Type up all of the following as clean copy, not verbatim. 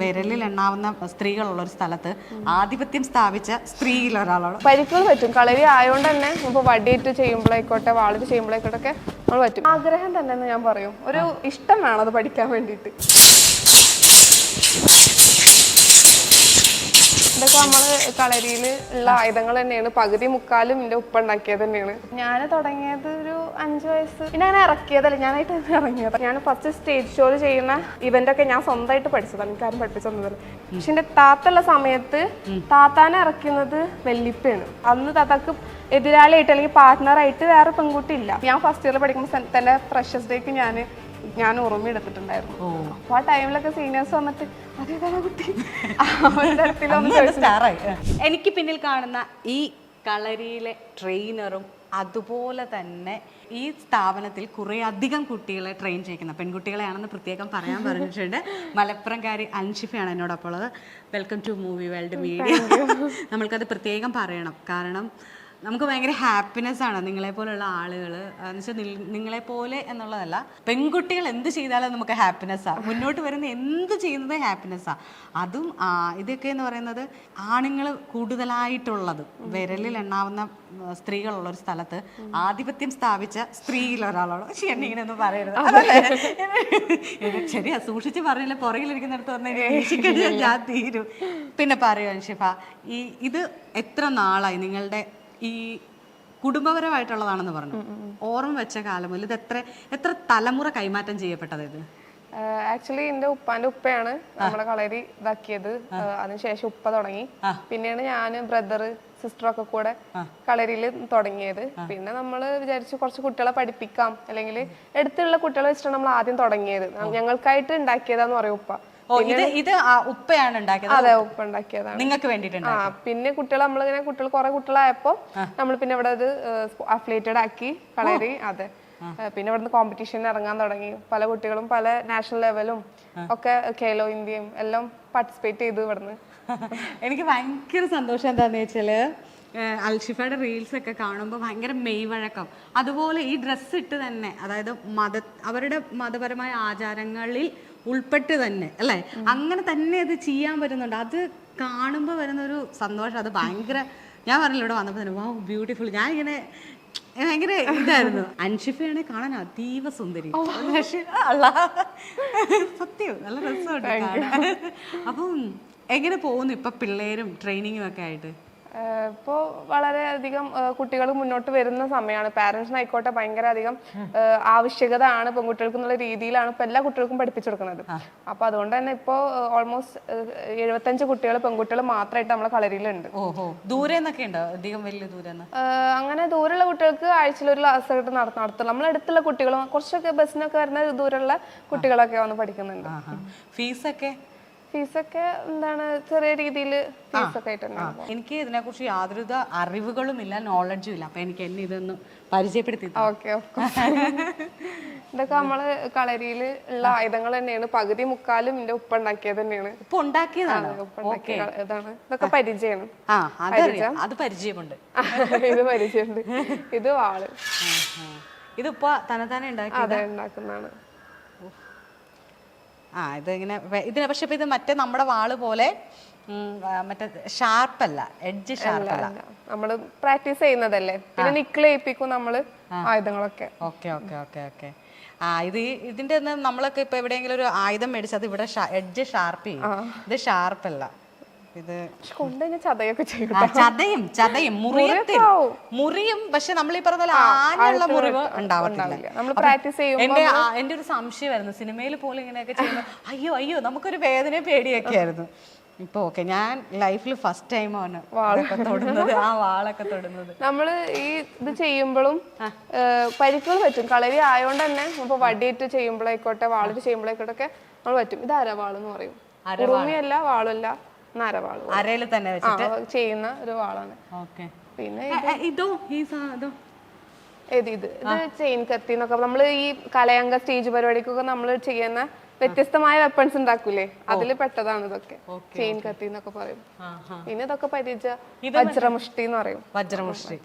വിരലിൽ എണ്ണാവുന്ന സ്ത്രീകളുള്ള ഒരു സ്ഥലത്ത് ആധിപത്യം സ്ഥാപിച്ച സ്ത്രീയിൽ ഒരാളാണ്. പരിക്കുകൾ പറ്റും. കളരി ആയതുകൊണ്ട് തന്നെ ഇപ്പോൾ വടിയേറ്റ് ചെയ്യുമ്പോഴായിക്കോട്ടെ വാളിട്ട് ചെയ്യുമ്പോഴായിക്കോട്ടെ നമ്മൾ പറ്റും. ആഗ്രഹം തന്നെ എന്ന് ഞാൻ പറയും, ഒരു ഇഷ്ടം വേണം അത് പഠിക്കാൻ വേണ്ടിയിട്ട്. ഇതൊക്കെ നമ്മൾ കളരിയിൽ ഉള്ള ആയുധങ്ങൾ തന്നെയാണ്. പകുതി മുക്കാലും എൻ്റെ ഉപ്പ ഉണ്ടാക്കിയത് തന്നെയാണ്. ഞാൻ തുടങ്ങിയത് ഒരു 5 വയസ്സ്. പിന്നെ ഞാൻ ഇറക്കിയതല്ല, ഞാനായിട്ട് ഇറങ്ങിയത്. ഞാൻ ഫസ്റ്റ് സ്റ്റേജ് ഷോയിൽ ചെയ്യുന്ന ഇവൻ്റൊക്കെ ഞാൻ സ്വന്തമായിട്ട് പഠിച്ചതാണ്, എനിക്കാരും പഠിപ്പിച്ചു തന്നതല്ല. പക്ഷെ എൻ്റെ താത്തുള്ള സമയത്ത് താത്താനെ ഇറക്കുന്നത് വെല്ലിപ്പയാണ്. അന്ന് താത്താക്ക് എതിരാളിയായിട്ട് അല്ലെങ്കിൽ പാർട്ട്ണറായിട്ട് വേറെ പെൺകുട്ടി ഇല്ല. ഞാൻ ഫസ്റ്റ് ഇയറിൽ പഠിക്കുമ്പോൾ തന്നെ ഫ്രഷേഴ്സ് ഡേക്ക് ഞാൻ ഉറുമി എടുത്തിട്ടുണ്ടായിരുന്നു. അപ്പൊ ആ ടൈമിലൊക്കെ സീനിയേഴ്സ് വന്നിട്ട് അതേതാണ് കുട്ടി എനിക്ക് പിന്നിൽ കാണുന്ന ഈ കളരിയിലെ ട്രെയിനറും അതുപോലെ തന്നെ ഈ സ്ഥാപനത്തിൽ കുറേ അധികം കുട്ടികളെ ട്രെയിൻ ചെയ്യിക്കുന്ന പെൺകുട്ടികളെയാണെന്ന് പ്രത്യേകം പറയാൻ പറഞ്ഞിട്ടുണ്ട്. മലപ്പുറംകാരി അൻഷിഫയാണ് എന്നോടൊപ്പം ഉള്ളത്. Welcome to movie world media. നമ്മൾക്കത് പ്രത്യേകം പറയണം, കാരണം നമുക്ക് ഭയങ്കര ഹാപ്പിനെസ് ആണ് നിങ്ങളെപ്പോലുള്ള ആളുകൾ. എന്ന് വെച്ചാൽ നിങ്ങളെപ്പോലെ എന്നുള്ളതല്ല, പെൺകുട്ടികൾ എന്ത് ചെയ്താലും നമുക്ക് ഹാപ്പിനെസ്സാണ്. മുന്നോട്ട് വരുന്ന എന്ത് ചെയ്യുന്നത് ഹാപ്പിനെസ്സാണ്. അതും ഇതൊക്കെ എന്ന് പറയുന്നത് ആണുങ്ങൾ കൂടുതലായിട്ടുള്ളത് വിരലിൽ എണ്ണാവുന്ന സ്ത്രീകളുള്ളൊരു സ്ഥലത്ത് ആധിപത്യം സ്ഥാപിച്ച സ്ത്രീയിൽ ഒരാളാണ്. പക്ഷെ എന്നെ ഇങ്ങനെയൊന്നും പറയരുത്, ശരിയാ, സൂക്ഷിച്ച് പറഞ്ഞില്ല പുറകിലിരിക്കുന്നിടത്ത് വന്നാൽ ഞാൻ തീരും. പിന്നെ പറയൂ അൻഷിഫ, ഇത് എത്ര നാളായി നിങ്ങളുടെ ഈ കുടുംബപരമായിട്ടുള്ളതാണെന്ന് പറഞ്ഞു, ഓർമ്മ വെച്ച കാലം മുതൽ ഇത് എത്ര തലമുറ കൈമാറ്റം ചെയ്യപ്പെട്ടത്? ഇത് ആക്ച്വലി എന്റെ ഉപ്പാന്റെ ഉപ്പയാണ് നമ്മളെ കളരി ഇതാക്കിയത്. അതിനുശേഷം ഉപ്പ തുടങ്ങി, പിന്നെയാണ് ഞാൻ ബ്രദർ സിസ്റ്ററൊക്കെ കൂടെ കളരിയിൽ തുടങ്ങിയത്. പിന്നെ നമ്മൾ വിചാരിച്ചു കുറച്ച് കുട്ടികളെ പഠിപ്പിക്കാം, അല്ലെങ്കിൽ എടുത്തുള്ള കുട്ടികളെ വെച്ചിട്ടാണ് നമ്മൾ ആദ്യം തുടങ്ങിയത്. ഞങ്ങൾക്കായിട്ട് ഉണ്ടാക്കിയതാന്ന് പറയും ഉപ്പ. ഇത് ഉപ്പയാണ് ഉണ്ടാക്കിയത്? അതെ, ഉപ്പ ഉണ്ടാക്കിയതാണ്, നിങ്ങൾക്ക് വേണ്ടിയിട്ട്. പിന്നെ കുട്ടികൾ നമ്മളിങ്ങനെ കുറെ കുട്ടികളായപ്പോ നമ്മൾ പിന്നെ ഇവിടെ അത് അഫിലിയേറ്റഡ് ആക്കി കളരി. അതെ, പിന്നെ ഇവിടുന്ന് കോമ്പറ്റീഷന് ഇറങ്ങാൻ തുടങ്ങി. പല കുട്ടികളും പല നാഷണൽ ലെവലും ഒക്കെ ഖേലോ ഇന്ത്യയും എല്ലാം പാർട്ടിസിപ്പേറ്റ് ചെയ്തു ഇവിടുന്ന്. എനിക്ക് ഭയങ്കര സന്തോഷം എന്താന്ന് വെച്ചാല് അൽഷിഫയുടെ റീൽസ് ഒക്കെ കാണുമ്പോൾ ഭയങ്കര മെയ് വഴക്കം. അതുപോലെ ഈ ഡ്രസ്സ് ഇട്ട് തന്നെ, അതായത് അവരുടെ മതപരമായ ആചാരങ്ങളിൽ ഉൾപ്പെട്ട് തന്നെ അല്ലേ, അങ്ങനെ തന്നെ അത് ചെയ്യാൻ പറ്റുന്നുണ്ട്. അത് കാണുമ്പോൾ വരുന്നൊരു സന്തോഷം, അത് ഭയങ്കര, ഞാൻ പറഞ്ഞില്ല ഇവിടെ വന്നപ്പോൾ തന്നെ വാ ബ്യൂട്ടിഫുൾ. ഞാൻ ഇങ്ങനെ ഭയങ്കര ഇതായിരുന്നു. അൻഷിഫയാണെ കാണാൻ അതീവ സുന്ദരി, സത്യം നല്ല രസമുണ്ട്. അപ്പം എങ്ങനെ പോകുന്നു ഇപ്പൊ പിള്ളേരും ട്രെയിനിങ്ങും ഒക്കെ ആയിട്ട്? ഇപ്പോൾ വളരെയധികം കുട്ടികൾ മുന്നോട്ട് വരുന്ന സമയമാണ്. പാരൻസിനായിക്കോട്ടെ ഭയങ്കര അധികം ആവശ്യകത ആണ് പെൺകുട്ടികൾക്ക് എന്നുള്ള രീതിയിലാണ് ഇപ്പോൾ എല്ലാ കുട്ടികൾക്കും പഠിപ്പിച്ചെടുക്കുന്നത്. അപ്പോൾ അതുകൊണ്ട് തന്നെ ഇപ്പോൾ ഓൾമോസ്റ്റ് 75 കുട്ടികൾ പെൺകുട്ടികൾ മാത്രമായിട്ട് നമ്മളെ കളരിയിലുണ്ട്. ദൂരെ നിന്നൊക്കെ ഉണ്ടോ? അധികം വലിയ ദൂരം അങ്ങനെ ദൂരമുള്ള കുട്ടികൾക്ക് ആഴ്ചയിൽ ഒരു ക്ലാസ് ആയിട്ട് നടത്തുള്ളൂ. നമ്മളടുത്തുള്ള കുട്ടികളും കുറച്ചൊക്കെ ബസ്സിനൊക്കെ വരുന്ന ദൂരമുള്ള കുട്ടികളൊക്കെ വന്ന് പഠിക്കുന്നുണ്ട്. ഫീസൊക്കെ എന്താണ് ചെറിയ രീതിയിൽ ഫീസൊക്കെ ആയിട്ടുണ്ടാവും. എനിക്ക് ഇതിനെക്കുറിച്ച് യാതൊരു അറിവുകളും ഇല്ല, നോളജും ഇല്ല. അപ്പൊ എനിക്ക് എന്നെ ഇതൊന്ന് പരിചയപ്പെടുത്തി. ഇതൊക്കെ നമ്മള് കളരിയിൽ ഉള്ള ആയുധങ്ങൾ തന്നെയാണ്. പകുതി മുക്കാലും എന്റെ ഉപ്പ ഉണ്ടാക്കിയത് തന്നെയാണ്. ഉപ്പ ഉണ്ടാക്കിയതാണ്? ഇതാണ്, ഇതൊക്കെ പരിചയമാണ്. അത് പരിചയമുണ്ട്. ഇത് പരിചയമുണ്ട്. ഇത് വാള്, ഇത് ഉപ്പ തന്നെ ഉണ്ടാക്കുന്നതാണ്. ഇതിങ്ങനെ ഇതിനെ, പക്ഷെ ഇത് മറ്റേ നമ്മുടെ വാള് പോലെ മറ്റേ ഷാർപ്പല്ല, എഡ്ജ് ഷാർപ്പല്ല. നമ്മള് പ്രാക്ടീസ് ചെയ്യുന്നതല്ലേ, പിന്നെ നിക്കിളേപ്പിക്കും നമ്മള് ആയുധങ്ങളൊക്കെ. ഓക്കെ. ഇതിന്റെ നമ്മളൊക്കെ ഇപ്പൊ എവിടെയെങ്കിലും ഒരു ആയുധം മേടിച്ചത് അത് ഇവിടെ എഡ്ജ് ഷാർപ്പ് ചെയ്യും. ഇത് ഷാർപ്പല്ല. ഇത് ചതയും മുറിയും. പക്ഷെ നമ്മൾ ഈ പറഞ്ഞ പോലെ ആനുള്ള മുറിവ് ഉണ്ടാവത്തില്ല. എന്റെ ഒരു സംശയമായിരുന്നു, സിനിമയിൽ പോലും ഇങ്ങനെയൊക്കെ ചെയ്യുമ്പോൾ അയ്യോ നമുക്കൊരു വേദന പേടിയൊക്കെ ആയിരുന്നു. ഇപ്പൊ ഓക്കെ, ഞാൻ ലൈഫിൽ ഫസ്റ്റ് ടൈമാണ് തൊടുന്നത്, ആ വാളൊക്കെ തൊടുന്നത്. നമ്മള് ഈ ഇത് ചെയ്യുമ്പോഴും പരിക്കുകൾ പറ്റും. കളരി ആയതുകൊണ്ട് തന്നെ ഇപ്പൊ വടിയേറ്റ് ചെയ്യുമ്പോഴായിക്കോട്ടെ വാളിട്ട് ചെയ്യുമ്പോഴായിക്കോട്ടെ നമ്മൾ പറ്റും. ഇത് അരവാളെന്ന് പറയും. ഉറുമിയല്ല, വാളല്ല, അരയിൽ തന്നെ വെച്ചിട്ട് ചെയ്യുന്ന ഒരു വാളാണ്. പിന്നെ ഇത് ചെയിൻ കത്തി എന്നൊക്കെ നമ്മള് ഈ കലയങ്ക സ്റ്റേജ് പരിപാടിക്കൊക്കെ നമ്മൾ ചെയ്യുന്ന വ്യത്യസ്തമായ വെപ്പൺസ് ഉണ്ടാക്കൂലേ, അതിൽ പെട്ടതാണ് ഇതൊക്കെ. ചെയിൻ കത്തി എന്നൊക്കെ പറയും. പിന്നെ ഇതൊക്കെ വജ്രമുഷ്ടി എന്ന് പറയും. വജ്രമുഷ്ടി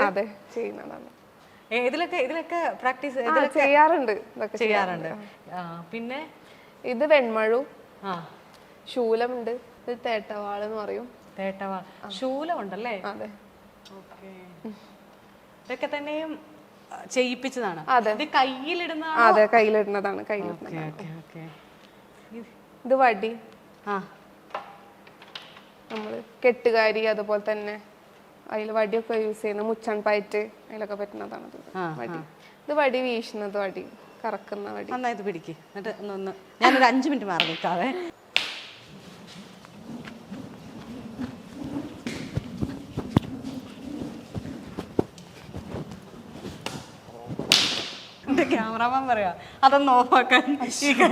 അതെ, ചെയ്യുന്നതാണ്. ഇതിലൊക്കെ പ്രാക്ടീസ് ചെയ്യാറുണ്ട്. പിന്നെ ഇത് വെൺമഴു, ശൂലമുണ്ട്, ഇത് തേട്ടവാൾ എന്ന് പറയും. തേട്ടവാൾ, ശൂലം ഉണ്ടല്ലേ? അതെ. ഓക്കേ. ഇതൊക്കെ തന്നെയും ചെയ്യിപ്പിച്ചതാണ്. അതെ. ഇത് കയ്യിലിടുന്ന? അതെ, കയ്യിലിടുന്നതാണ്. ഇത് വടി, നമ്മള് കെട്ടുകാരി, അതുപോലെ തന്നെ അതിൽ വടിയൊക്കെ യൂസ് ചെയ്യുന്ന മുച്ചൺ പയറ്റ് അതിലൊക്കെ പറ്റുന്നതാണ് വടി. ഇത് വടി വീശുന്നത്, വടി കറക്കുന്ന വടി. നന്നായിട്ട് പിടിക്ക്. എന്നിട്ട് ഒന്ന് ഞാനൊരു 5 മിനിറ്റ് മാറി നിൽക്കാവേ. എന്റെ ക്യാമറമാൻ പറയാ അതൊന്ന് ഓഫാക്കാൻ,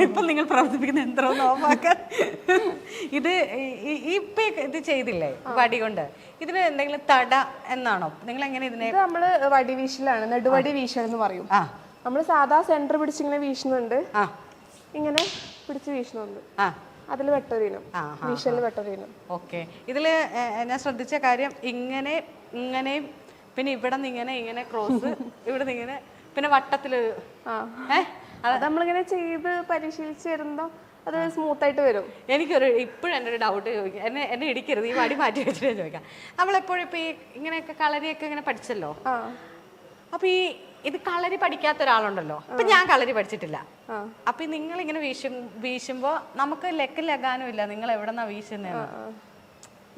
ഇപ്പം നിങ്ങൾ പ്രവർത്തിപ്പിക്കുന്ന യന്ത്രം ഒന്ന് ഓഫാക്കാൻ. ഇത് ഇപ്പൊ ഇത് ചെയ്തില്ലേ വടി കൊണ്ട്, ഇതിന് എന്തെങ്കിലും തട എന്നാണോ? നിങ്ങൾ എങ്ങനെ ഇതിനെ? നമ്മള് വടി വീശലാണ്, നെടുവടി വീശൽ എന്ന് പറയും. നമ്മള് സാധാ സെന്റർ പിടിച്ചിങ്ങനെ വീശുന്നുണ്ട്, ഇങ്ങനെ പിടിച്ച് വീശുന്നുണ്ട്. അതിൽ വെട്ടൊരിനും വീശലിൽ വെട്ടൊരിനും. ഓക്കെ. ഇതില് ഞാൻ ശ്രദ്ധിച്ച കാര്യം ഇങ്ങനെയും പിന്നെ ഇവിടെ നിന്ന് ഇങ്ങനെ ക്രോസ്, ഇവിടെ നിന്ന് ഇങ്ങനെ, പിന്നെ വട്ടത്തില് അത് നമ്മളിങ്ങനെ ചെയ്ത് പരിശീലിച്ച് വരുമ്പോ അത് സ്മൂത്ത് ആയിട്ട് വരും. എനിക്കൊരു ഇപ്പോഴും എൻ്റെ ഒരു ഡൗട്ട് ചോദിക്കാം, എന്നെ ഇടിക്കരുത്, ഈ വടി മാറ്റി വെച്ചിട്ട് ചോദിക്കാം. നമ്മളെപ്പോഴും ഇപ്പൊ ഈ ഇങ്ങനെയൊക്കെ കളരിയൊക്കെ ഇങ്ങനെ പഠിച്ചല്ലോ, അപ്പൊ ഇത് കളരി പഠിക്കാത്ത ഒരാളുണ്ടല്ലോ, ഇപ്പൊ ഞാൻ കളരി പഠിച്ചിട്ടില്ല, അപ്പൊ നിങ്ങൾ ഇങ്ങനെ വീശുമ്പോ നമുക്ക് ലഗാനും ഇല്ല നിങ്ങൾ എവിടെന്നാ വീശുന്നതെന്ന്,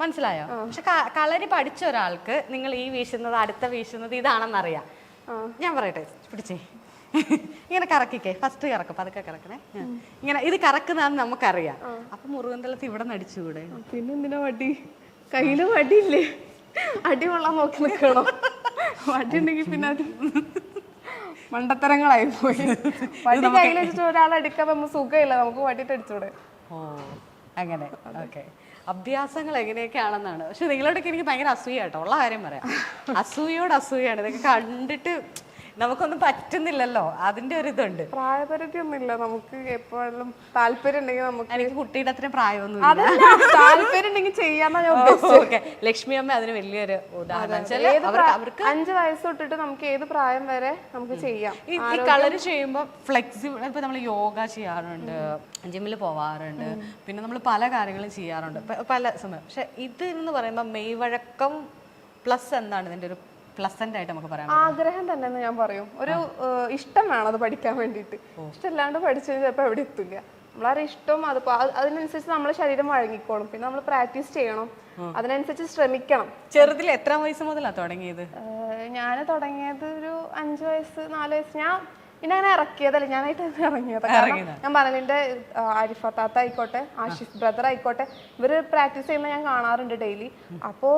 മനസ്സിലായോ? പക്ഷെ കളരി പഠിച്ച ഒരാൾക്ക് നിങ്ങൾ ഈ വീശുന്നത് അടുത്ത വീശുന്നത് ഇതാണെന്നറിയാം. ഞാൻ പറയട്ടെ, പിടിച്ചേ, ഇങ്ങനെ കറക്കിക്കേ, ഫസ്റ്റ് കറക്കും, പതുക്കെ കറക്കണേ, ഇങ്ങനെ ഇത് കറക്കുന്നതാന്ന് നമുക്കറിയാം. അപ്പൊ മുറുകന്തലത്ത് ഇവിടെ നടിച്ചുകൂടെ? പിന്നെ എന്തിനാ വടി? കയ്യില് വടിയില്ലേ, അടി കൊള്ളാൻ നോക്കി നിൽക്കണോ? വടി ഉണ്ടെങ്കിൽ പിന്നെ അത് മണ്ടത്തരങ്ങളായി പോയി. വടി കയ്യിൽ വെച്ചിട്ട് ഒരാളടിക്കാൻ നമ്മൾ സുഖമില്ല, നമുക്ക് വടിയിട്ട് അടിച്ചൂടെ? ഓ അങ്ങനെ. ഓക്കെ. അഭ്യാസങ്ങൾ എങ്ങനെയൊക്കെയാണെന്നാണ്. പക്ഷെ നിങ്ങളോടൊക്കെ എനിക്ക് ഭയങ്കര അസൂയ കേട്ടോ, ഉള്ള കാര്യം പറയാം. അസൂയാണ്. ഇതൊക്കെ കണ്ടിട്ട് നമുക്കൊന്നും പറ്റുന്നില്ലല്ലോ, അതിന്റെ ഒരു ഇതുണ്ട്. പ്രായപരിധി ഒന്നുമില്ല, നമുക്ക് എപ്പോഴും താല്പര്യം ഉണ്ടെങ്കിൽ നമുക്ക്. എനിക്ക് കുട്ടിയുടെ അത്രയും പ്രായമൊന്നും താല്പര്യം ഉണ്ടെങ്കിൽ ചെയ്യാന്നാ ഞാൻ. ലക്ഷ്മി അമ്മ അതിന് വലിയൊരു ഉദാഹരണം. 5 വയസ്സ് തൊട്ടിട്ട് നമുക്ക് ഏത് പ്രായം വരെ നമുക്ക് ചെയ്യാം. ഈ കളർ ചെയ്യുമ്പോൾ ഫ്ലെക്സിബിൾ. ഇപ്പൊ നമ്മൾ യോഗ ചെയ്യാറുണ്ട്, ജിമ്മിൽ പോവാറുണ്ട്, പിന്നെ നമ്മൾ പല കാര്യങ്ങളും ചെയ്യാറുണ്ട് പല സമയം. പക്ഷെ ഇത് എന്ന് പറയുമ്പോൾ മെയ്വഴക്കം പ്ലസ് എന്താണ് ഇതിന്റെ ഒരു പ്ലസന്റ് ആയിട്ട് നമുക്ക് പറയാം? ആഗ്രഹം തന്നെ ഞാൻ പറയും. ഒരു ഇഷ്ടം വേണം അത് പഠിക്കാൻ വേണ്ടിയിട്ട്. ഇഷ്ടമില്ലാണ്ട് പഠിച്ചു കഴിഞ്ഞാൽ ചിലപ്പോൾ എവിടെ എത്തില്ല. നമ്മളാരെ ഇഷ്ടം അതിനനുസരിച്ച് നമ്മുടെ ശരീരം വഴങ്ങിക്കോളും. പിന്നെ നമ്മൾ പ്രാക്ടീസ് ചെയ്യണം, അതിനനുസരിച്ച് ശ്രമിക്കണം. ചെറുതിൽ എത്ര വയസ്സ് മുതലാണ് തുടങ്ങിയത്? ഞാൻ തുടങ്ങിയത് ഒരു 5 വയസ്സ് 4 വയസ്സ്. ഞാൻ പിന്നെ അങ്ങനെ ഇറക്കിയതല്ല, ഞാനായിട്ട് ഇറങ്ങിയത്. ഞാൻ പറഞ്ഞ എന്റെ ആരിഫ താത്ത ആയിക്കോട്ടെ, ആഷിഫ് ബ്രദർ ആയിക്കോട്ടെ, ഇവര് പ്രാക്ടീസ് ചെയ്യുമ്പോൾ ഞാൻ കാണാറുണ്ട് ഡെയിലി. അപ്പോ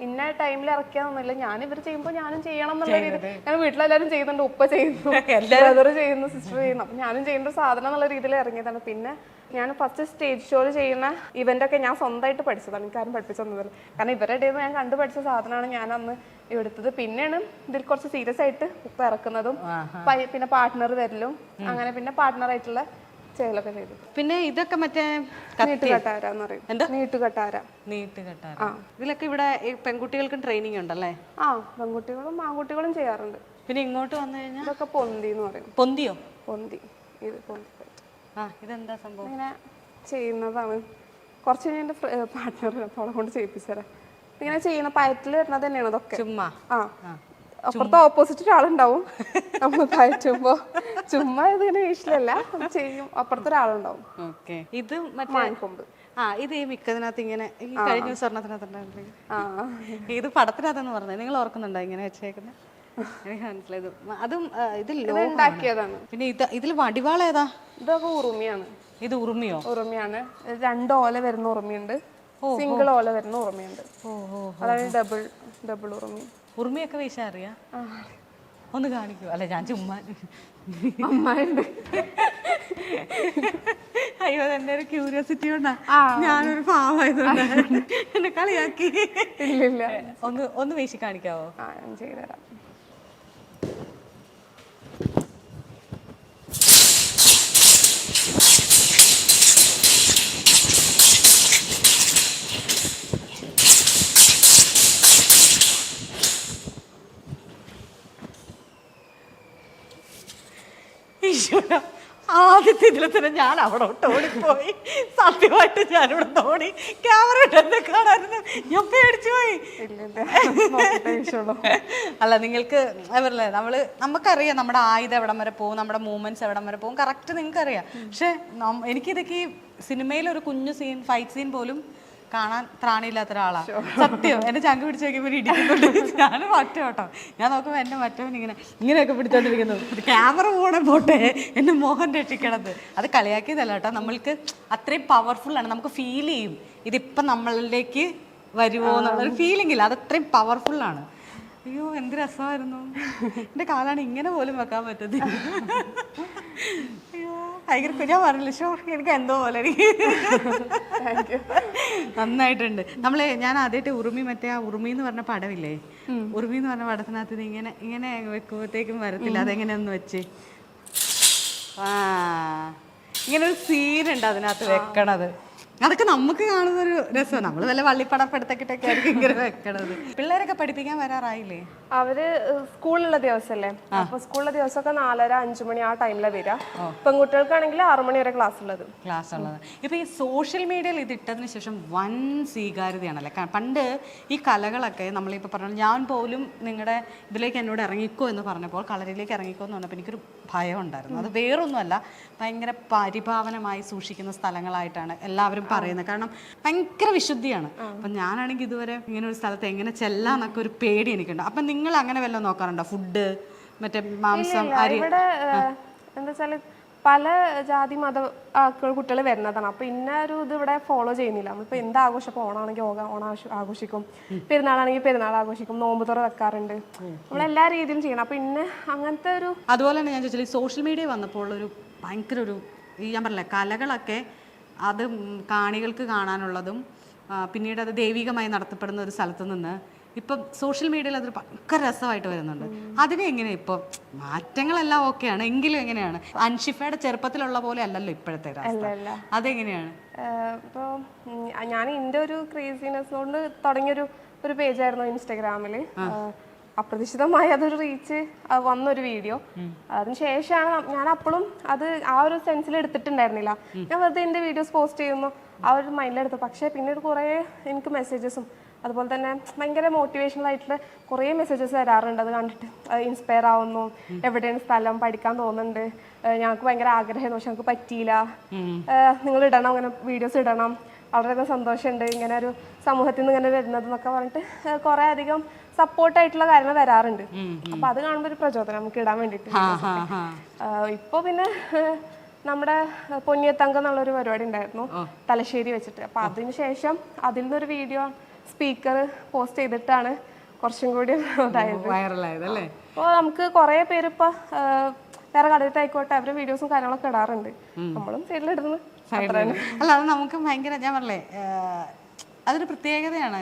ഇന്ന ടൈമിൽ ഇറക്കിയതൊന്നുമില്ല, ഞാൻ ഇവർ ചെയ്യുമ്പോൾ ഞാനും ചെയ്യണം എന്നുള്ള രീതി. ഞാൻ വീട്ടിലെല്ലാവരും ചെയ്യുന്നുണ്ട്, ഉപ്പ ചെയ്യുന്നു, ബ്രദർ ചെയ്യുന്നു, സിസ്റ്റർ ചെയ്യുന്നു, അപ്പൊ ഞാനും ചെയ്യേണ്ട ഒരു സാധനം എന്നുള്ള രീതിയിൽ ഇറങ്ങിയതാണ്. പിന്നെ ഞാൻ ഫസ്റ്റ് സ്റ്റേജ് ഷോയിൽ ചെയ്യുന്ന ഇവന്റൊക്കെ ഞാൻ സ്വന്തമായിട്ട് പഠിച്ചതാണ്, എനിക്ക് ആരും പഠിപ്പിച്ചൊന്നുമില്ല. കാരണം ഇവരുടെ ഇടയിൽ നിന്ന് ഞാൻ കണ്ടു പഠിച്ച സാധനമാണ് ഞാൻ അന്ന് എടുത്തത്. പിന്നെയാണ് ഇതിൽ കുറച്ച് സീരിയസ് ആയിട്ട് ഉപ്പ ഇറക്കുന്നതും, പിന്നെ പാർട്ട്ണർ വരലും, അങ്ങനെ പിന്നെ പാർട്ട്ണറായിട്ടുള്ള ചെയ്യലൊക്കെ ചെയ്തു. പിന്നെ ഇതൊക്കെ മറ്റേ നീട്ടുകെട്ടാര എന്ന് പറയും. നീട്ടുകെട്ടാര. ഇതിലൊക്കെ ഇവിടെ പെൺകുട്ടികൾക്കും ട്രെയിനിങ് ഉണ്ടല്ലേ? പെൺകുട്ടികളും ആൺകുട്ടികളും ചെയ്യാറുണ്ട്. പിന്നെ ഇങ്ങോട്ട് വന്നു കഴിഞ്ഞാൽ ഇതൊക്കെ പൊന്തി എന്ന് പറയും. പൊന്തിയോ? പൊന്തി. ഇത് പൊന്തി. ഇതെന്താ സംഭവം? ഇങ്ങനെ ചെയ്യുന്നതാണ്. കുറച്ച് കഴിഞ്ഞ് എൻ്റെ പാർട്ട്ണർ അവളെ കൊണ്ട് ചെയ്യിപ്പിച്ചരാം. ഇങ്ങനെ ചെയ്യുന്ന പയറ്റിൽ വരുന്നത് തന്നെയാണ് ഇതൊക്കെ. ചുമ്മാ അപ്പുറത്തെ ഓപ്പോസിറ്റ് ഒരാളുണ്ടാവും നമ്മൾ പയറ്റുമ്പോ. ചുമ്മാ ഇതിങ്ങനെ വീട്ടിലല്ല ചെയ്യും, അപ്പുറത്തെ ഒരാളുണ്ടാവും. ഇത് മാൻകൊമ്പ്. ഇത് ഈ മിക്കതിനകത്ത് ഇങ്ങനെ ഈ കഴിഞ്ഞ സ്വർണ്ണത്തിനകത്ത് ഇത് പടത്തിനകത്തെന്ന് പറഞ്ഞത് നിങ്ങൾ ഓർക്കുന്നുണ്ടോ ഇങ്ങനെ വെച്ചേക്കുന്നത്? എനിക്ക് മനസ്സിലായത്. അതും ഉണ്ടാക്കിയതാണ്. പിന്നെ ഇതിൽ വടിവാള ഏതാ? ഇതൊക്കെ ഉറുമിയാണ്. ഇത് ഉറുമിയോ? ഉറുമിയാണ്. 2 ഓല വരുന്ന ഉറുമിയുണ്ട്, സിംഗിൾ ഓല വരുന്ന ഉറുമിയുണ്ട്. അതായത് ഡബിൾ ഉറുമി. ഉറുമിയൊക്കെ വീശാൻ അറിയാ? ഒന്ന് കാണിക്കൂ. അല്ല ഞാൻ ചുമ്മാ. അമ്മായിണ്ട്. അയ്യോ, എന്റെ ഒരു ക്യൂരിയോസിറ്റി കൊണ്ടാ, ഞാനൊരു പാവായതുകൊണ്ട് എന്നെ കളിയാക്കി. ഇല്ലില്ല, ഒന്ന് വീശി കാണിക്കാവോ? ഞാൻ ചെയ്തുതരാം. ആദ്യത്തെ ഇതിൽ തന്നെ ഞാൻ അവിടോട്ട് ഓടിപ്പോയി. സത്യമായിട്ട് ഞാനിവിടെ ഓടി ക്യാമറ ഇട്ടെന്നെ കാണായിരുന്നു. ഞാൻ പേടിച്ചു പോയി. അല്ല നിങ്ങൾക്ക് അവരല്ലേ നമുക്കറിയാം നമ്മുടെ ആയുധം എവിടം വരെ പോകും, നമ്മുടെ മൂവ്മെന്റ്സ് എവിടം വരെ പോകും, കറക്റ്റ് നിങ്ങൾക്കറിയാം. പക്ഷെ എനിക്കിതൊക്കെ ഈ സിനിമയിൽ ഒരു കുഞ്ഞു സീൻ, ഫൈറ്റ് സീൻ പോലും കാണാൻ ത്രാണിയില്ലാത്ത ഒരാളാണ്. സത്യം. എന്നെ ചങ്ക് പിടിച്ച് നോക്കിയപ്പോൾ ഇടിക്കുന്നുണ്ട്. ഞാൻ മറ്റേ കേട്ടോ, ഞാൻ നോക്കുമ്പോൾ എന്നെ മറ്റവൻ ഇങ്ങനെയൊക്കെ പിടിച്ചോണ്ടിരിക്കുന്നു. ക്യാമറ പോട്ടെ, എന്നെ മോഹൻ രക്ഷിക്കണത്. അത് കളിയാക്കിയതല്ല കേട്ടോ, നമ്മൾക്ക് അത്രയും പവർഫുൾ ആണ്. നമുക്ക് ഫീൽ ചെയ്യും ഇതിപ്പം നമ്മളിലേക്ക് വരുമോ എന്നുള്ളൊരു ഫീലിംഗ് ഇല്ല. അത് അത്രയും പവർഫുള്ളാണ്. അയ്യോ എന്ത് രസമായിരുന്നു. എൻ്റെ കാലാണ് ഇങ്ങനെ പോലും വെക്കാൻ പറ്റുന്നത്. അയ്യോ ഭയങ്കര ഞാൻ പറഞ്ഞില്ല, ഷോ എനിക്ക് എന്തോ പോലെ. നന്നായിട്ടുണ്ട്. ഞാൻ ആദ്യമായിട്ട് മറ്റേ ആ ഉറുമി എന്ന് പറഞ്ഞ പടമില്ലേ, ഉറുമി എന്ന് പറഞ്ഞ പടത്തിനകത്ത് ഇങ്ങനെ വെക്കുമ്പോഴത്തേക്കും വരത്തില്ല. അതെങ്ങനെയൊന്ന് വെച്ച് ഇങ്ങനെ ഒരു സീനുണ്ട് അതിനകത്ത് വെക്കണത്. അതൊക്കെ നമുക്ക് കാണുന്നൊരു രസമാണ്. നമ്മൾ വല്ല വള്ളിപ്പടപ്പെടുത്തൊക്കെ ആയിരിക്കും ഇങ്ങനെ വെക്കണത്. പിള്ളേരൊക്കെ പഠിപ്പിക്കാൻ വരാറായില്ലേ? അവര് സ്കൂളിലുള്ള ദിവസമല്ലേ, അപ്പൊ സ്കൂളിലെ ദിവസമൊക്കെ 4:30-5 മണി ആ ടൈമിലാണ് വരിക. പെൺകുട്ടികൾക്കാണെങ്കിൽ 6 മണി വരെ ക്ലാസ് ഉള്ളത്. ഇപ്പൊ ഈ സോഷ്യൽ മീഡിയയിൽ ഇത് ഇട്ടതിന് ശേഷം വൻ സ്വീകാര്യതയാണല്ലേ. പണ്ട് ഈ കലകളൊക്കെ നമ്മളിപ്പോൾ പറഞ്ഞു, ഞാൻ പോലും നിങ്ങളുടെ ഇതിലേക്ക് എന്നോട് ഇറങ്ങിക്കോ എന്ന് പറഞ്ഞപ്പോൾ, കളരിയിലേക്ക് ഇറങ്ങിക്കോ എന്ന് പറഞ്ഞപ്പോൾ എനിക്കൊരു ഭയം ഉണ്ടായിരുന്നു. അത് വേറൊന്നുമല്ല, ഭയങ്കര പരിഭാവനമായി സൂക്ഷിക്കുന്ന സ്ഥലങ്ങളായിട്ടാണ് എല്ലാവരും പറയുന്നത്. കാരണം ഭയങ്കര വിശുദ്ധിയാണ്. അപ്പം ഞാനാണെങ്കിൽ ഇതുവരെ ഇങ്ങനെ ഒരു സ്ഥലത്ത് എങ്ങനെ ചെല്ലാന്നൊക്കെ ഒരു പേടി എനിക്കുണ്ട്. അപ്പം നിങ്ങൾ അങ്ങനെ വല്ലതും നോക്കാറുണ്ടോ? ഫുഡ്, മറ്റേ മാംസം, അരി? ഇവിടെ എന്താ വെച്ചാല് പല ജാതി മത കുട്ടികൾ വരുന്നതാണ്. അപ്പൊ ഇന്ന ഒരു ഇത് ഇവിടെ ഫോളോ ചെയ്യുന്നില്ല. നമ്മളിപ്പോ എന്ത് ആഘോഷം, ഇപ്പൊ ഓണാണെങ്കിൽ ഓണം ആഘോഷിക്കും, പെരുന്നാളാണെങ്കിൽ പെരുന്നാൾ ആഘോഷിക്കും, നോമ്പ് തുറ വെക്കാറുണ്ട്. നമ്മളെല്ലാ രീതിയിലും ചെയ്യണം. അപ്പൊ ഇന്ന അങ്ങനത്തെ ഒരു അതുപോലെ തന്നെ ഞാൻ ചോദിച്ചാൽ സോഷ്യൽ മീഡിയ വന്നപ്പോൾ ഒരു ഭയങ്കര ഒരു ഞാൻ പറഞ്ഞില്ലേ കലകളൊക്കെ അത് കാണികൾക്ക് കാണാനുള്ളതും പിന്നീട് അത് ദൈവികമായി നടത്തപ്പെടുന്ന ഒരു സ്ഥലത്ത് നിന്ന് ഇപ്പം സോഷ്യൽ മീഡിയയിൽ അതൊരു ഭയങ്കര രസമായിട്ട് വരുന്നുണ്ട്. അതിനെ എങ്ങനെയാണ് ഇപ്പോൾ മാറ്റങ്ങളെല്ലാം ഓക്കെയാണ് എങ്കിലും എങ്ങനെയാണ് അൻഷിഫയുടെ ചെറുപ്പത്തിലുള്ള പോലെ അല്ലല്ലോ ഇപ്പോഴത്തെ അതെങ്ങനെയാണ്? ഇപ്പോൾ ഞാൻ എൻ്റെ ഒരു ക്രേസിനെസ് കൊണ്ട് തുടങ്ങിയൊരു പേജായിരുന്നു ഇൻസ്റ്റാഗ്രാമിൽ. അപ്രതീക്ഷിതമായി അതൊരു റീച്ച് വന്നൊരു വീഡിയോ. അതിനുശേഷമാണ് ഞാൻ അപ്പോഴും അത് ആ ഒരു സെൻസിൽ എടുത്തിട്ടുണ്ടായിരുന്നില്ല. ഞാൻ വെറുതെ എൻ്റെ വീഡിയോസ് പോസ്റ്റ് ചെയ്യുന്നു ആ ഒരു മൈൻഡിലെടുത്തു. പക്ഷേ പിന്നീട് കുറേ എനിക്ക് മെസ്സേജസും അതുപോലെ തന്നെ ഭയങ്കര മോട്ടിവേഷണൽ ആയിട്ടുള്ള കുറേ മെസ്സേജസ് വരാറുണ്ട്. അത് കണ്ടിട്ട് ഇൻസ്പയർ ആവുന്നു, എവിടെയാണ് സ്ഥലം, പഠിക്കാൻ തോന്നുന്നുണ്ട്, ഞങ്ങൾക്ക് ഭയങ്കര ആഗ്രഹമായിരുന്നു പക്ഷെ ഞങ്ങൾക്ക് പറ്റിയില്ല, നിങ്ങൾ ഇടണം, അങ്ങനെ വീഡിയോസ് ഇടണം, വളരെയധികം സന്തോഷമുണ്ട് ഇങ്ങനെ ഒരു സമൂഹത്തിൽ നിന്ന് ഇങ്ങനെ വരുന്നത് എന്നൊക്കെ പറഞ്ഞിട്ട് കുറേ അധികം സപ്പോർട്ടായിട്ടുള്ള കാര്യങ്ങൾ വരാറുണ്ട്. അപ്പൊ അത് കാണുമ്പോൾ ഒരു പ്രചോദനം നമുക്ക് ഇടാൻ വേണ്ടിയിട്ട്. ഇപ്പൊ പിന്നെ നമ്മുടെ പൊന്നിയത്തങ്കം എന്നുള്ളൊരു പരിപാടി ഉണ്ടായിരുന്നു തലശ്ശേരി വെച്ചിട്ട്. അപ്പൊ അതിനുശേഷം അതിൽ നിന്നൊരു വീഡിയോ സ്പീക്കർ പോസ്റ്റ് ചെയ്തിട്ടാണ് കുറച്ചും കൂടി വൈറലായത് അല്ലേ. അപ്പോൾ നമുക്ക് കുറേ പേര് ഇപ്പൊ വേറെ കടയിട്ടായിക്കോട്ടെ അവരുടെ വീഡിയോസും കാര്യങ്ങളൊക്കെ ഇടാറുണ്ട്. നമ്മളും സൈഡിലിടുന്നു. അല്ല അത് നമുക്ക് ഭയങ്കര ഞാൻ പറഞ്ഞേ അതൊരു പ്രത്യേകതയാണ്.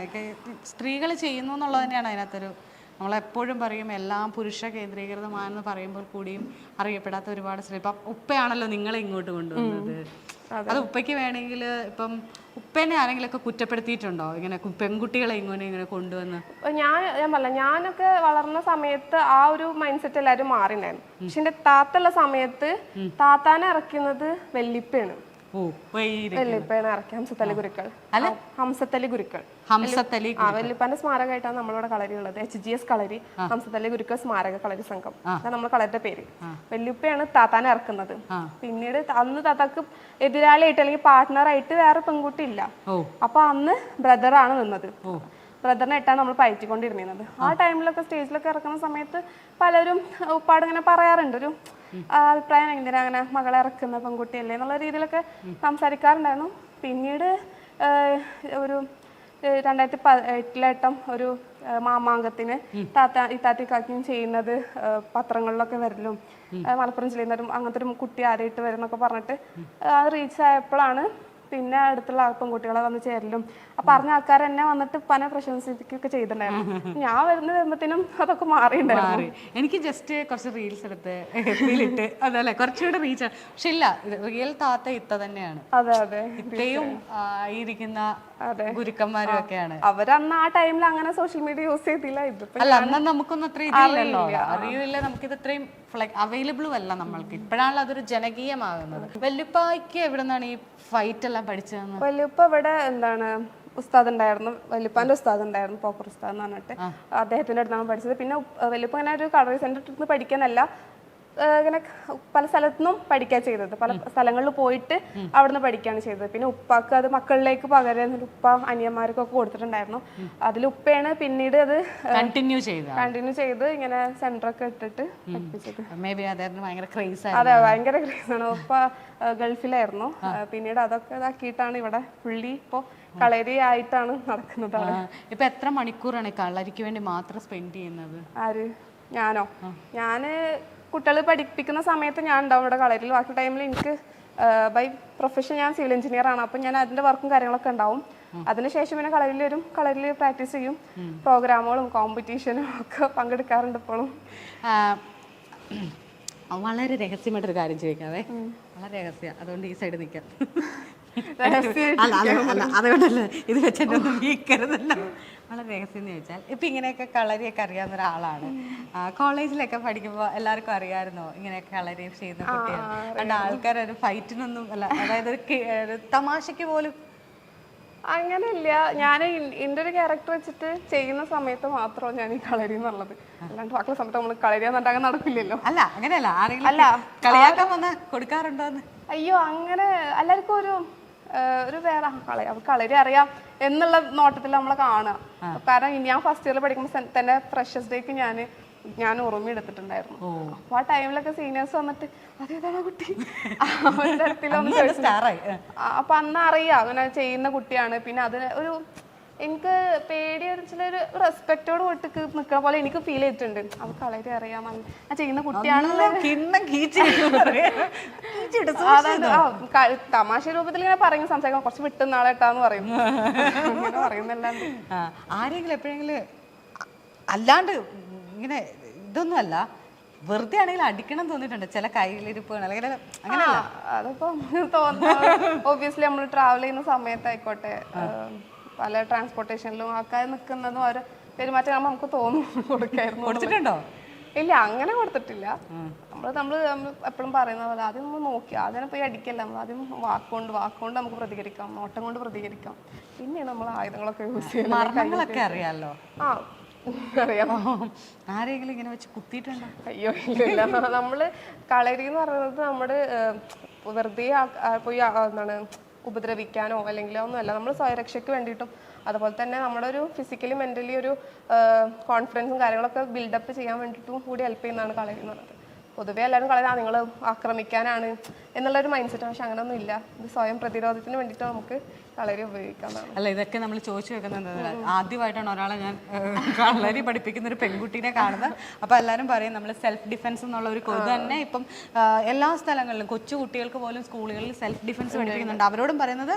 സ്ത്രീകൾ ചെയ്യുന്നു എന്നുള്ളത് തന്നെയാണ് അതിനകത്തൊരു നമ്മളെപ്പോഴും പറയും എല്ലാം പുരുഷ കേന്ദ്രീകൃതമാണെന്ന് പറയുമ്പോൾ കൂടിയും അറിയപ്പെടാത്ത ഒരുപാട് സ്ത്രീ. ഇപ്പം ഉപ്പയാണല്ലോ നിങ്ങളെ ഇങ്ങോട്ട് കൊണ്ടുവന്നത്. അത് ഉപ്പയ്ക്ക് വേണമെങ്കിൽ ഇപ്പം ഉപ്പേനെ ആരെങ്കിലൊക്കെ കുറ്റപ്പെടുത്തിയിട്ടുണ്ടോ ഇങ്ങനെ പെൺകുട്ടികളെ ഇങ്ങനെ കൊണ്ടുവന്ന്? ഞാൻ പറഞ്ഞ ഞാനൊക്കെ വളർന്ന സമയത്ത് ആ ഒരു മൈൻഡ് സെറ്റ് എല്ലാവരും മാറിണ്ടായിരുന്നു. പക്ഷെ എന്റെ താത്തുള്ള സമയത്ത് താത്താനെ ഇറക്കുന്നത് വെല്ലിപ്പയാണ്. വെല്ലിപ്പയാണ് ഇറക്കി ഹംസത്തലി ഗുരുക്കൾ. വെല്ലിപ്പാന്റെ സ്മാരകമായിട്ടാണ് നമ്മളിവിടെ കളരി ഉള്ളത്. HGS കളരി, ഹംസത്തലി ഗുരുക്കൾ സ്മാരക കളരി സംഘം, അതാണ് നമ്മുടെ കളരിയുടെ പേര്. വെല്ലിപ്പയാണ് താത്താനെ ഇറക്കുന്നത്. പിന്നീട് അന്ന് താത്താക്ക് എതിരാളിയായിട്ട് അല്ലെങ്കിൽ പാർട്ട്ണറായിട്ട് വേറെ പെൺകുട്ടി ഇല്ല. അപ്പൊ അന്ന് ബ്രദറാണ് നിന്നത്. ബ്രദറിനെ ഇട്ടാണ് നമ്മൾ പയറ്റിക്കൊണ്ടിരുന്നത്. ആ ടൈമിലൊക്കെ സ്റ്റേജിലൊക്കെ ഇറക്കുന്ന സമയത്ത് പലരും ഉപ്പാട് ഇങ്ങനെ പറയാറുണ്ട് ഒരു അഭിപ്രായം, എന്തിനാ അങ്ങനെ മകളെ ഇറക്കുന്ന പെൺകുട്ടിയല്ലേ എന്നുള്ള രീതിയിലൊക്കെ സംസാരിക്കാറുണ്ടായിരുന്നു. പിന്നീട് ഒരു 2018 ഒരു മാമാങ്കത്തിന് ഇത്താത്തിക്കാക്കിയും ചെയ്യുന്നത് പത്രങ്ങളിലൊക്കെ വരലും മലപ്പുറം ജില്ലയിൽ നിന്നൊരു അങ്ങനത്തെ ഒരു കുട്ടി ആദ്യമായിട്ട് വരുന്നൊക്കെ പറഞ്ഞിട്ട് അത് റീച്ച് ആയപ്പോഴാണ് പിന്നെ അടുത്തുള്ള പെൺകുട്ടികളെ വന്ന് ചേരലും പറഞ്ഞ ആൾക്കാർ എന്നെ വന്നിട്ട് പല പ്രശംസിക്കുകയൊക്കെ ചെയ്തിട്ടുണ്ടായിരുന്നു. ഞാൻ വരുമ്പോഴത്തേനും അതൊക്കെ മാറിയിട്ടുണ്ടായിരുന്നു. എനിക്ക് ജസ്റ്റ് കുറച്ച് റീൽസ് എടുത്ത് ഇട്ട് അതല്ലേ കുറച്ചുകൂടെ റീച്ച്. പക്ഷെ ഇല്ല, റിയൽ താത്ത ഇത്ത തന്നെയാണ്. അതെ അതെ, ഇത്രയും ആയിരിക്കുന്ന ഗുരുക്കന്മാരും ഒക്കെയാണ്. അവരന്ന് ആ ടൈമിൽ അങ്ങനെ സോഷ്യൽ മീഡിയ യൂസ് ചെയ്തില്ല. ഇതിപ്പോ അല്ല അന്ന് നമുക്കൊന്നും അത്ര ഇതില്ലല്ലോ, അറിയില്ല, നമുക്കിത് ഇത്രയും അവൈലബിളും അല്ല നമ്മൾക്ക്. ഇപ്പോഴാണല്ലോ അതൊരു ജനകീയമാകുന്നത്. വല്യുപ്പായ്ക്ക് എവിടെ നിന്നാണ് ഈ ഫൈറ്റ് എല്ലാം പഠിച്ചതെന്ന്? വല്യുപ്പ ഇവിടെ എന്താണ് ഉസ്താദ് ഉണ്ടായിരുന്നു, വല്യുപ്പാന്റെ ഉസ്താദ് ഉണ്ടായിരുന്നു, പോക്കർ ഉസ്താദ് എന്ന് പറഞ്ഞിട്ട്. അദ്ദേഹത്തിന്റെ അടുത്താണ് പഠിച്ചത്. പിന്നെ വല്യുപ്പ ഇങ്ങനെ ഒരു കളറി സെന്ററിൽ നിന്ന് പഠിക്കാനല്ല, ഇങ്ങനെ പല സ്ഥലത്തുനിന്നും പഠിക്കാൻ ചെയ്തത്. പല സ്ഥലങ്ങളിൽ പോയിട്ട് അവിടുന്ന് പഠിക്കുകയാണ് ചെയ്തത്. പിന്നെ ഉപ്പാക്ക് അത് മക്കളിലേക്ക് പകരം ഉപ്പ അനിയന്മാർക്കൊക്കെ കൊടുത്തിട്ടുണ്ടായിരുന്നു. അതിൽ ഉപ്പയാണ് പിന്നീട് അത് കണ്ടിന്യൂ ചെയ്ത് ഇങ്ങനെ സെന്ററൊക്കെ ഇട്ടിട്ട് പഠിപ്പിച്ചത്. അതെ, ഭയങ്കര ക്രേസാണ്. ഉപ്പ ഗൾഫിലായിരുന്നു. പിന്നീട് അതൊക്കെ ഇതാക്കിയിട്ടാണ് ഇവിടെ പുള്ളി ഇപ്പോ കളരി ആയിട്ടാണ് നടക്കുന്നത്. ഇപ്പൊ എത്ര മണിക്കൂറാണ് കളരിക്ക് വേണ്ടി മാത്രം സ്പെൻഡ് ചെയ്യുന്നത്? ആര്? ഞാനോ? ഞാന് കുട്ടികൾ പഠിപ്പിക്കുന്ന സമയത്ത് ഞാൻ ഉണ്ടാവും ഇവിടെ കളരിയിൽ. ബാക്കി ടൈമിൽ എനിക്ക് ബൈ പ്രൊഫഷൻ ഞാൻ സിവിൽ എഞ്ചിനീയർ ആണ്. അപ്പം ഞാൻ അതിന്റെ വർക്കും കാര്യങ്ങളൊക്കെ ഉണ്ടാവും. അതിനുശേഷം പിന്നെ കളരിയിൽ വരും, കളരിയിൽ പ്രാക്ടീസ് ചെയ്യും, പ്രോഗ്രാമുകളും കോമ്പറ്റീഷനും ഒക്കെ പങ്കെടുക്കാറുണ്ട് ഇപ്പോഴും. വളരെ രഹസ്യമായിട്ടൊരു കാര്യം ചോദിക്കാവേ, വളരെ രഹസ്യം, അതുകൊണ്ട് ഈ സൈഡ് നിൽക്കാം. അതുകൊണ്ടല്ലേ ഇത് വെച്ചിട്ടൊന്നും വീക്കരുതല്ലോ. വളരെ രഹസ്യം എന്ന് ചോദിച്ചാൽ, ഇപ്പം ഇങ്ങനെയൊക്കെ കളരിയൊക്കെ അറിയാവുന്ന ഒരാളാണ്. കോളേജിലൊക്കെ പഠിക്കുമ്പോൾ എല്ലാവർക്കും അറിയാമായിരുന്നോ ഇങ്ങനെയൊക്കെ കളരി ചെയ്യുന്ന കുട്ടികൾ? അതുകൊണ്ട് ആൾക്കാരൊരു ഫൈറ്റിനൊന്നും അല്ല, അതായത് ഒരു തമാശയ്ക്ക് പോലും അങ്ങനെയില്ല. ഞാൻ എൻ്റെ ഒരു ക്യാരക്ടർ വെച്ചിട്ട് ചെയ്യുന്ന സമയത്ത് മാത്രമാണ് ഞാൻ ഈ കളരി എന്നുള്ളത്. അല്ലാണ്ട് ബാക്കി സമയത്ത് നമ്മൾ കളരി എന്നിട്ട് നടക്കില്ലല്ലോ. അല്ല, അങ്ങനെയല്ല. ആരെങ്കിലും കളിയാക്കാൻ വന്നാൽ കൊടുക്കാറുണ്ടോന്ന്? അയ്യോ, അങ്ങനെ എല്ലാവർക്കും ഒരു വേറെ കളരി അറിയാം എന്നുള്ള നോട്ടത്തിൽ നമ്മളെ കാണുക. കാരണം ഞാൻ ഫസ്റ്റ് ഇയറിൽ പഠിക്കുമ്പോൾ തന്നെ ഫ്രഷേഴ്സ് ഡേക്ക് ഞാൻ ഉറുമി എടുത്തിട്ടുണ്ടായിരുന്നു. അപ്പൊ ആ ടൈമിലൊക്കെ സീനിയേഴ്സ് വന്നിട്ട് അതേതാണ് കുട്ടി അപ്പൊ അന്ന് അറിയാം അങ്ങനെ ചെയ്യുന്ന കുട്ടിയാണ്. പിന്നെ അതിന് ഒരു എനിക്ക് പേടി ഒരു റെസ്പെക്റ്റോട് കൂട്ടി നിൽക്കുന്ന പോലെ എനിക്ക് ഫീൽ ചെയ്തിട്ടുണ്ട്. അത് കളരി അറിയാം, ആ ചെയ്യുന്ന കുട്ടിയാണല്ലോ. തമാശ രൂപത്തിൽ ഇങ്ങനെ പറയും, സംസാരിക്കാൻ കുറച്ച് വിട്ടു നാളെട്ടാന്ന് പറയും, അങ്ങനെ പറയുന്നല്ലാണ്ട്. ആരെങ്കിലും എപ്പോഴെങ്കിലും അല്ലാണ്ട് ഇങ്ങനെ ഇതൊന്നും അല്ല, വെറുതെ ആണെങ്കിൽ അടിക്കണം തോന്നിയിട്ടുണ്ട് ചില കയ്യിലിരിപ്പുകൾ അല്ലെങ്കിൽ അങ്ങനെയല്ല? അതിപ്പോ തോന്നുന്നു ഒബ്വിയസ്ലി നമ്മൾ ട്രാവൽ ചെയ്യുന്ന സമയത്തായിക്കോട്ടെ, പല ട്രാൻസ്പോർട്ടേഷനിലും ആൾക്കാർ നിൽക്കുന്നതും ഓരോ പെരുമാറ്റം നമുക്ക് തോന്നും കൊടുത്തിട്ടുണ്ടോ? ഇല്ല, അങ്ങനെ കൊടുത്തിട്ടില്ല. നമ്മൾ എപ്പോഴും പറയുന്ന പോലെ ആദ്യം നമ്മൾ നോക്കി, ആദ്യം പോയി അടിക്കല്ല, നമ്മൾ ആദ്യം വാക്കുകൊണ്ട് നമുക്ക് പ്രതികരിക്കാം, നോട്ടം കൊണ്ട് പ്രതികരിക്കാം, പിന്നെയാണ് നമ്മൾ ആയുധങ്ങളൊക്കെ യൂസ് ചെയ്യുന്നത്. അറിയാലോ. അറിയാമോ? ആരെങ്കിലും ഇങ്ങനെ വെച്ച് കുത്തിയിട്ടുണ്ടോ? അയ്യോ ഇല്ല. നമ്മള് കളരി എന്ന് പറയുന്നത് നമ്മുടെ വെറുതെ പോയി എന്താണ് ഉപദ്രവിക്കാനോ അല്ലെങ്കിൽ ഒന്നുമല്ല. നമ്മൾ സ്വയരക്ഷയ്ക്ക് വേണ്ടിയിട്ടും അതുപോലെ തന്നെ നമ്മുടെ ഒരു ഫിസിക്കലി മെന്റലി ഒരു കോൺഫിഡൻസും കാര്യങ്ങളൊക്കെ ബിൽഡപ്പ് ചെയ്യാൻ വേണ്ടിയിട്ടും കൂടി ഹെൽപ്പ് ചെയ്യുന്നതാണ് കളരി എന്ന് പറയുന്നത്. പൊതുവേ എല്ലാവരും കളരി നിങ്ങൾ ആക്രമിക്കാനാണ് എന്നുള്ളൊരു മൈൻഡ് സെറ്റ്, പക്ഷെ അങ്ങനെയൊന്നും ഇല്ല. ഇത് സ്വയം പ്രതിരോധത്തിന് വേണ്ടിയിട്ട് നമുക്ക് കളരി ഉപയോഗിക്കാവുന്നതാണ്. അല്ല, ഇതൊക്കെ നമ്മൾ ചോദിച്ചു വെക്കുന്നത് ആദ്യമായിട്ടാണ് ഒരാളെ ഞാൻ കളരി പഠിപ്പിക്കുന്ന ഒരു പെൺകുട്ടീനെ കാണുന്നത്. അപ്പോൾ എല്ലാവരും പറയും നമ്മൾ സെൽഫ് ഡിഫെൻസ് എന്നുള്ള ഒരു ഇത് തന്നെ ഇപ്പം എല്ലാ സ്ഥലങ്ങളിലും കൊച്ചു കുട്ടികൾക്ക് പോലും സ്കൂളുകളിൽ സെൽഫ് ഡിഫെൻസ് പഠിപ്പിക്കുന്നുണ്ട്. അവരോടും പറയുന്നത്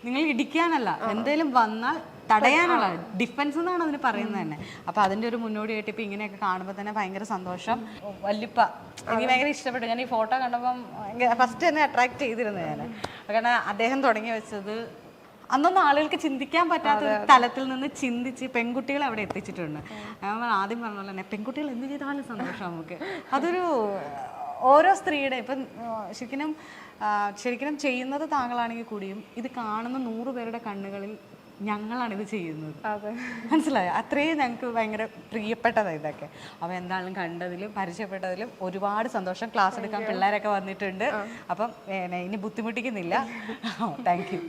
നിങ്ങൾ ഇടിക്കാനല്ല, എന്തെങ്കിലും വന്നാൽ തടയാനുള്ള ഡിഫെൻസ് എന്നാണ് അതിന് പറയുന്നത് തന്നെ. അപ്പോൾ അതിൻ്റെ ഒരു മുന്നോടിയായിട്ട് ഇപ്പം ഇങ്ങനെയൊക്കെ കാണുമ്പോൾ തന്നെ ഭയങ്കര സന്തോഷം. വല്യുപ്പ എനിക്ക് ഭയങ്കര ഇഷ്ടപ്പെട്ടു. ഞാൻ ഈ ഫോട്ടോ കണ്ടപ്പം ഫസ്റ്റ് തന്നെ അട്രാക്ട് ചെയ്തിരുന്നു ഞാൻ. കാരണം അദ്ദേഹം തുടങ്ങി വെച്ചത് അന്നൊന്നും ആളുകൾക്ക് ചിന്തിക്കാൻ പറ്റാത്ത തലത്തിൽ നിന്ന് ചിന്തിച്ച് പെൺകുട്ടികളെ അവിടെ എത്തിച്ചിട്ടുണ്ട്. നമ്മൾ ആദ്യം പറഞ്ഞ പോലെ തന്നെ പെൺകുട്ടികൾ എന്ത് ചെയ്താലും സന്തോഷം നമുക്ക്. അതൊരു ഓരോ സ്ത്രീയുടെ ഇപ്പം ശരിക്കും ചെയ്യുന്നത് താങ്കളാണെങ്കിൽ കൂടിയും ഇത് കാണുന്ന 100 പേരുടെ കണ്ണുകളിൽ ഞങ്ങളാണിത് ചെയ്യുന്നത്. മനസ്സിലായോ? അത്രയും ഞങ്ങൾക്ക് ഭയങ്കര പ്രിയപ്പെട്ടതാണ് ഇതൊക്കെ. അപ്പോൾ എന്താണെങ്കിലും കണ്ടതിലും പരിചയപ്പെട്ടതിലും ഒരുപാട് സന്തോഷം. ക്ലാസ് എടുക്കാൻ പിള്ളേരൊക്കെ വന്നിട്ടുണ്ട്. അപ്പം ഇനി ബുദ്ധിമുട്ടിക്കുന്നില്ല. Thank you.